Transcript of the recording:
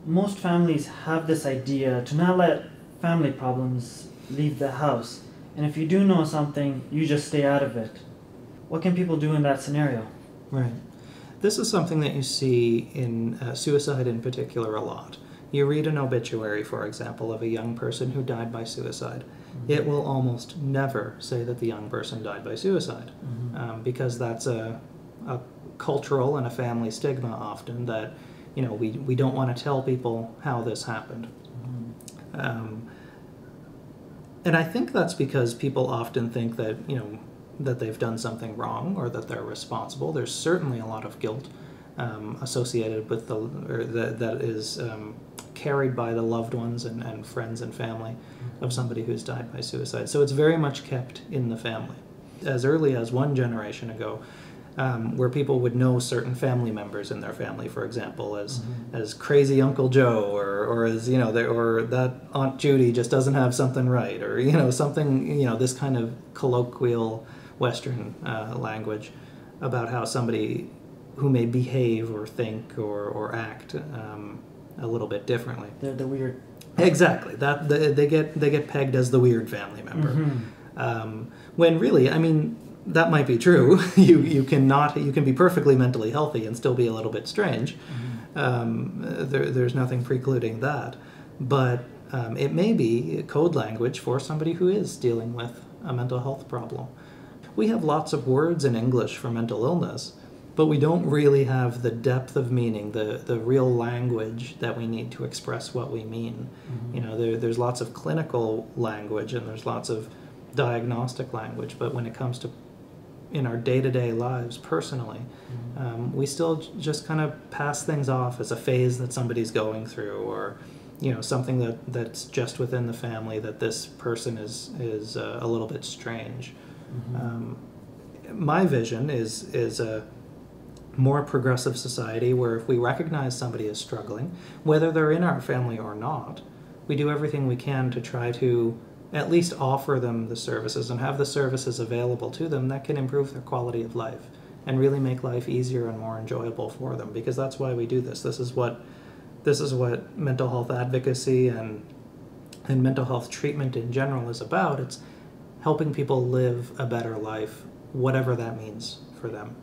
most families have this idea to not let family problems leave the house. And if you do know something, you just stay out of it. What can people do in that scenario? Right. This is something that you see in suicide in particular a lot. You read an obituary, for example, of a young person who died by suicide. Mm-hmm. It will almost never say that the young person died by suicide, because that's a cultural and a family stigma often that, we don't want to tell people how this happened. And I think that's because people often think that, that they've done something wrong or that they're responsible. There's certainly a lot of guilt associated with that is carried by the loved ones and friends and family of somebody who's died by suicide. So it's very much kept in the family. As early as one generation ago, where people would know certain family members in their family, for example, as crazy Uncle Joe, or as or that Aunt Judy just doesn't have something right, or something, this kind of colloquial Western language about how somebody who may behave or think or act a little bit differently. They're the weird. Exactly. That they get pegged as the weird family member. When really, that might be true. You can be perfectly mentally healthy and still be a little bit strange. There's nothing precluding that, but it may be code language for somebody who is dealing with a mental health problem. We have lots of words in English for mental illness, but we don't really have the depth of meaning, the real language that we need to express what we mean. There's lots of clinical language and there's lots of diagnostic language, but when it comes to in our day-to-day lives personally, we still just kind of pass things off as a phase that somebody's going through, or something that's just within the family, that this person is a little bit strange. My vision is a more progressive society where if we recognize somebody is struggling, whether they're in our family or not, we do everything we can to try to at least offer them the services and have the services available to them that can improve their quality of life and really make life easier and more enjoyable for them, because that's why we do this. This is what mental health advocacy and mental health treatment in general is about. It's helping people live a better life, whatever that means for them.